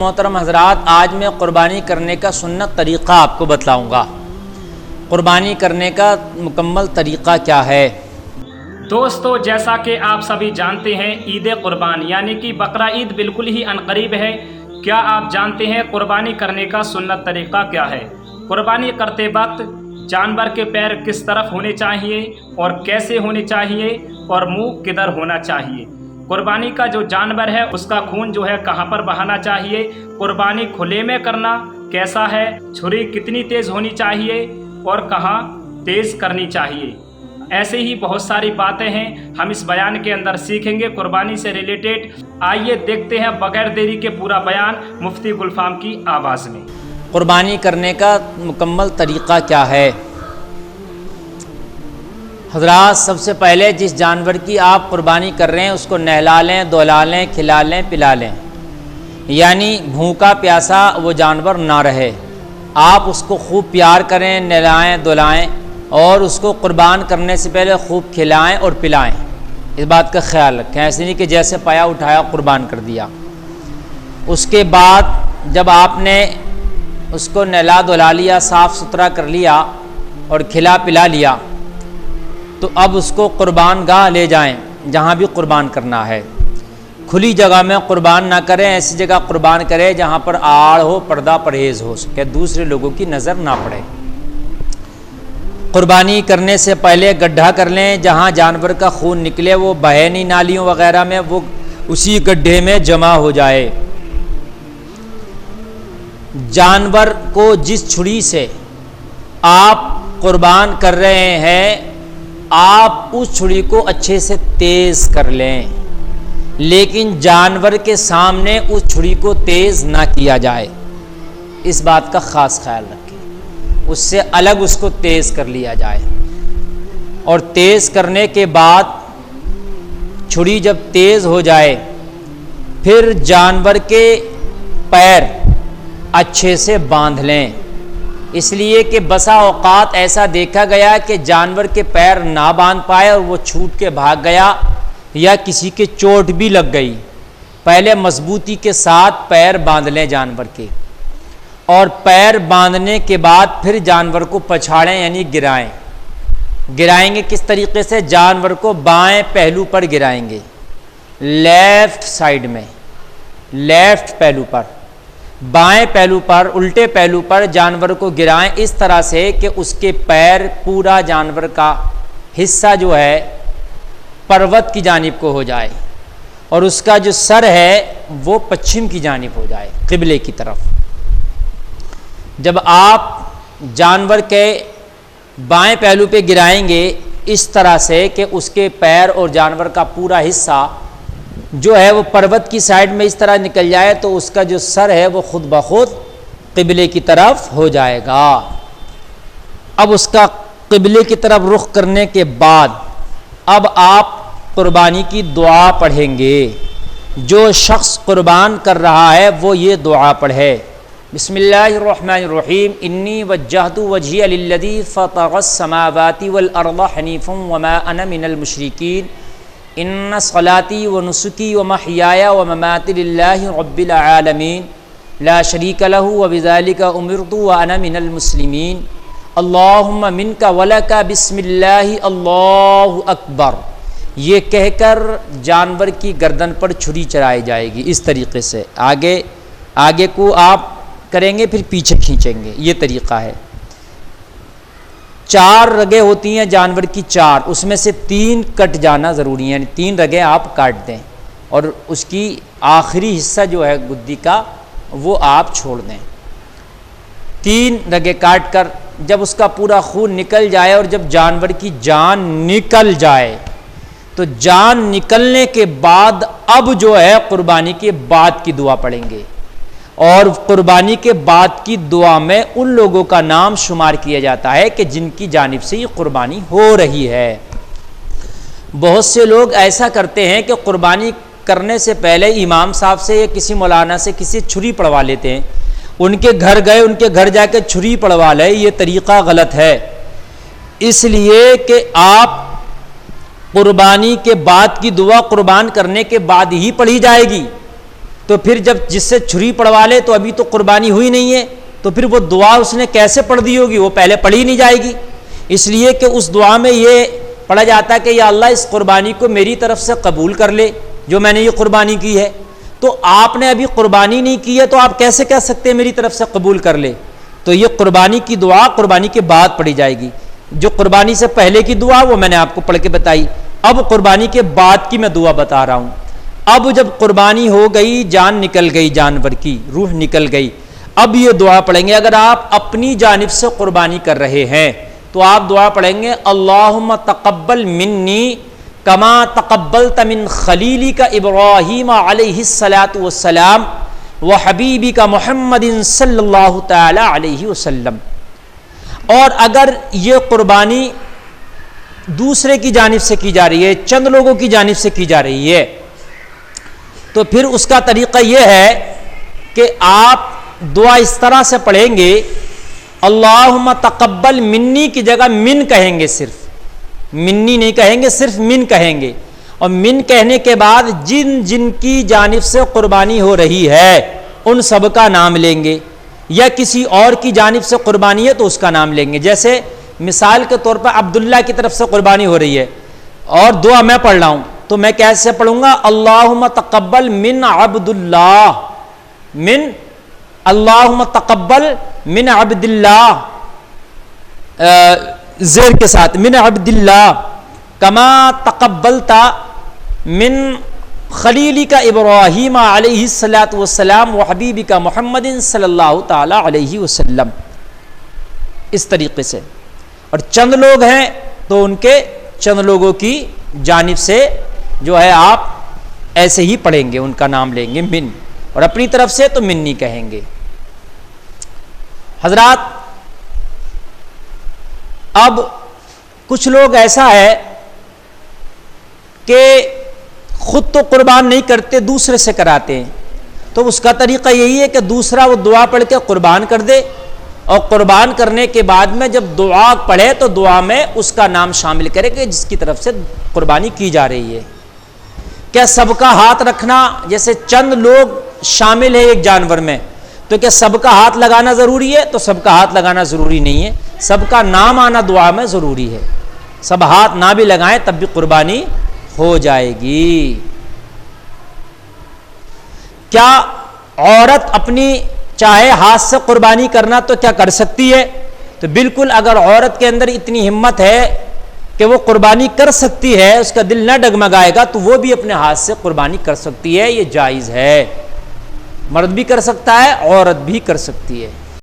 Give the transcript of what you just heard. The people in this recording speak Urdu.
محترم حضرات، آج میں قربانی کرنے کا سنت طریقہ آپ کو بتلاؤں گا۔ قربانی کرنے کا مکمل طریقہ کیا ہے؟ دوستو، جیسا کہ آپ سبھی جانتے ہیں، عید قربان یعنی کہ بقرہ عید بالکل ہی عنقریب ہے۔ کیا آپ جانتے ہیں قربانی کرنے کا سنت طریقہ کیا ہے؟ قربانی کرتے وقت جانور کے پیر کس طرف ہونے چاہیے اور کیسے ہونے چاہیے اور منہ کدھر ہونا چاہیے؟ قربانی کا جو جانور ہے اس کا خون جو ہے کہاں پر بہانا چاہیے؟ قربانی کھلے میں کرنا کیسا ہے؟ چھری کتنی تیز ہونی چاہیے اور کہاں تیز کرنی چاہیے؟ ایسے ہی بہت ساری باتیں ہیں، ہم اس بیان کے اندر سیکھیں گے قربانی سے ریلیٹڈ۔ آئیے دیکھتے ہیں بغیر دیری کے پورا بیان مفتی گلفام کی آواز میں۔ قربانی کرنے کا مکمل طریقہ کیا ہے؟ حضرات، سب سے پہلے جس جانور کی آپ قربانی کر رہے ہیں اس کو نہلا لیں، دھلا لیں، کھلا لیں، پلا لیں، یعنی بھوکا پیاسا وہ جانور نہ رہے۔ آپ اس کو خوب پیار کریں، نہلائیں، دھلائیں اور اس کو قربان کرنے سے پہلے خوب کھلائیں اور پلائیں۔ اس بات کا خیال رکھیں، ایسے نہیں کہ جیسے پایا اٹھایا قربان کر دیا۔ اس کے بعد جب آپ نے اس کو نہلا دھلا لیا، صاف ستھرا کر لیا اور کھلا پلا لیا، تو اب اس کو قربان گاہ لے جائیں جہاں بھی قربان کرنا ہے۔ کھلی جگہ میں قربان نہ کریں، ایسی جگہ قربان کریں جہاں پر آڑ ہو، پردہ پرہیز ہو سکے، دوسرے لوگوں کی نظر نہ پڑے۔ قربانی کرنے سے پہلے گڈھا کر لیں، جہاں جانور کا خون نکلے وہ بہے نہیں نالیوں وغیرہ میں، وہ اسی گڈھے میں جمع ہو جائے۔ جانور کو جس چھری سے آپ قربان کر رہے ہیں، آپ اس چھری کو اچھے سے تیز کر لیں، لیکن جانور کے سامنے اس چھری کو تیز نہ کیا جائے۔ اس بات کا خاص خیال رکھیں، اس سے الگ اس کو تیز کر لیا جائے۔ اور تیز کرنے کے بعد چھری جب تیز ہو جائے، پھر جانور کے پیر اچھے سے باندھ لیں، اس لیے کہ بسا اوقات ایسا دیکھا گیا کہ جانور کے پیر نہ باندھ پائے اور وہ چھوٹ کے بھاگ گیا یا کسی کے چوٹ بھی لگ گئی۔ پہلے مضبوطی کے ساتھ پیر باندھ لیں جانور کے، اور پیر باندھنے کے بعد پھر جانور کو پچھاڑیں یعنی گرائیں۔ گرائیں گے کس طریقے سے؟ جانور کو بائیں پہلو پر گرائیں گے، لیفٹ سائیڈ میں، لیفٹ پہلو پر، بائیں پہلو پر، الٹے پہلو پر جانور کو گرائیں، اس طرح سے کہ اس کے پیر پورا جانور کا حصہ جو ہے پروت کی جانب کو ہو جائے اور اس کا جو سر ہے وہ پچھم کی جانب ہو جائے، قبلے کی طرف۔ جب آپ جانور کے بائیں پہلو پہ گرائیں گے اس طرح سے کہ اس کے پیر اور جانور کا پورا حصہ جو ہے وہ پروت کی سائڈ میں اس طرح نکل جائے، تو اس کا جو سر ہے وہ خود بخود قبلے کی طرف ہو جائے گا۔ اب اس کا قبلے کی طرف رخ کرنے کے بعد اب آپ قربانی کی دعا پڑھیں گے۔ جو شخص قربان کر رہا ہے وہ یہ دعا پڑھے: بسم اللہ الرحمن الرحیم، انی وجہت وجہی للذی فطر السماوات والارض حنیفا وما انا من المشرکین، ان صلاتی و نسکی و محیای و مماتی للہ رب العالمین لا شریک لہ و بذالک امرت و انا من المسلمین، اللہم منک ولک بسم اللہ اللہ اکبر۔ یہ کہہ کر جانور کی گردن پر چھری چلائی جائے گی اس طریقے سے، آگے کو آپ کریں گے پھر پیچھے کھینچیں گے، یہ طریقہ ہے۔ 4 رگیں ہوتی ہیں جانور کی، 4، اس میں سے 3 کٹ جانا ضروری ہے، یعنی 3 رگیں آپ کاٹ دیں اور اس کی آخری حصہ جو ہے گدی کا وہ آپ چھوڑ دیں۔ 3 رگیں کاٹ کر جب اس کا پورا خون نکل جائے اور جب جانور کی جان نکل جائے، تو جان نکلنے کے بعد اب جو ہے قربانی کے بعد کی دعا پڑھیں گے، اور قربانی کے بعد کی دعا میں ان لوگوں کا نام شمار کیا جاتا ہے کہ جن کی جانب سے یہ قربانی ہو رہی ہے۔ بہت سے لوگ ایسا کرتے ہیں کہ قربانی کرنے سے پہلے امام صاحب سے یا کسی مولانا سے کسی چھری پڑھوا لیتے ہیں، ان کے گھر گئے، ان کے گھر جا کے چھری پڑھوا لے، یہ طریقہ غلط ہے۔ اس لیے کہ آپ قربانی کے بعد کی دعا قربان کرنے کے بعد ہی پڑھی جائے گی، تو پھر جب جس سے چھری پڑوا لے تو ابھی تو قربانی ہوئی نہیں ہے، تو پھر وہ دعا اس نے کیسے پڑھ دی ہوگی؟ وہ پہلے پڑھی نہیں جائے گی، اس لیے کہ اس دعا میں یہ پڑھا جاتا ہے کہ یا اللہ اس قربانی کو میری طرف سے قبول کر لے جو میں نے یہ قربانی کی ہے۔ تو آپ نے ابھی قربانی نہیں کی ہے تو آپ کیسے کہہ سکتے ہیں میری طرف سے قبول کر لے؟ تو یہ قربانی کی دعا قربانی کے بعد پڑھی جائے گی۔ جو قربانی سے پہلے کی دعا وہ میں نے آپ کو پڑھ کے بتائی، اب قربانی کے بعد کی میں دعا بتا رہا ہوں۔ اب جب قربانی ہو گئی، جان نکل گئی، جانور کی روح نکل گئی، اب یہ دعا پڑھیں گے۔ اگر آپ اپنی جانب سے قربانی کر رہے ہیں تو آپ دعا پڑھیں گے اللہم تقبل منی کما تقبلت من خلیلک ابراہیم علیہ الصلاۃ والسلام وحبیبک محمد صلی اللہ تعالی علیہ وسلم۔ اور اگر یہ قربانی دوسرے کی جانب سے کی جا رہی ہے، چند لوگوں کی جانب سے کی جا رہی ہے، تو پھر اس کا طریقہ یہ ہے کہ آپ دعا اس طرح سے پڑھیں گے اللہم تقبل منی کی جگہ من کہیں گے، صرف منی نہیں کہیں گے، صرف من کہیں گے، اور من کہنے کے بعد جن جن کی جانب سے قربانی ہو رہی ہے ان سب کا نام لیں گے، یا کسی اور کی جانب سے قربانی ہے تو اس کا نام لیں گے۔ جیسے مثال کے طور پر عبداللہ کی طرف سے قربانی ہو رہی ہے اور دعا میں پڑھ رہا ہوں تو میں کیسے پڑھوں گا؟ اللہم تقبل من عبداللہ، من اللہم تقبل من عبداللہ زیر کے ساتھ، من عبداللہ کما تقبلتا من خلیلک ابراہیم علیہ الصلاۃ والسلام وحبیبک محمد صلی اللہ تعالی علیہ وسلم، اس طریقے سے۔ اور چند لوگ ہیں تو ان کے چند لوگوں کی جانب سے جو ہے آپ ایسے ہی پڑھیں گے، ان کا نام لیں گے من، اور اپنی طرف سے تو منی کہیں گے۔ حضرات اب کچھ لوگ ایسا ہے کہ خود تو قربان نہیں کرتے، دوسرے سے کراتے ہیں، تو اس کا طریقہ یہی ہے کہ دوسرا وہ دعا پڑھ کے قربان کر دے، اور قربان کرنے کے بعد میں جب دعا پڑھے تو دعا میں اس کا نام شامل کرے کہ جس کی طرف سے قربانی کی جا رہی ہے۔ کیا سب کا ہاتھ رکھنا، جیسے چند لوگ شامل ہے ایک جانور میں، تو کیا سب کا ہاتھ لگانا ضروری ہے؟ تو سب کا ہاتھ لگانا ضروری نہیں ہے، سب کا نام آنا دعا میں ضروری ہے۔ سب ہاتھ نہ بھی لگائیں تب بھی قربانی ہو جائے گی۔ کیا عورت اپنی چاہے ہاتھ سے قربانی کرنا تو کیا کر سکتی ہے؟ تو بالکل، اگر عورت کے اندر اتنی ہمت ہے کہ وہ قربانی کر سکتی ہے، اس کا دل نہ ڈگمگائے گا، تو وہ بھی اپنے ہاتھ سے قربانی کر سکتی ہے، یہ جائز ہے۔ مرد بھی کر سکتا ہے، عورت بھی کر سکتی ہے۔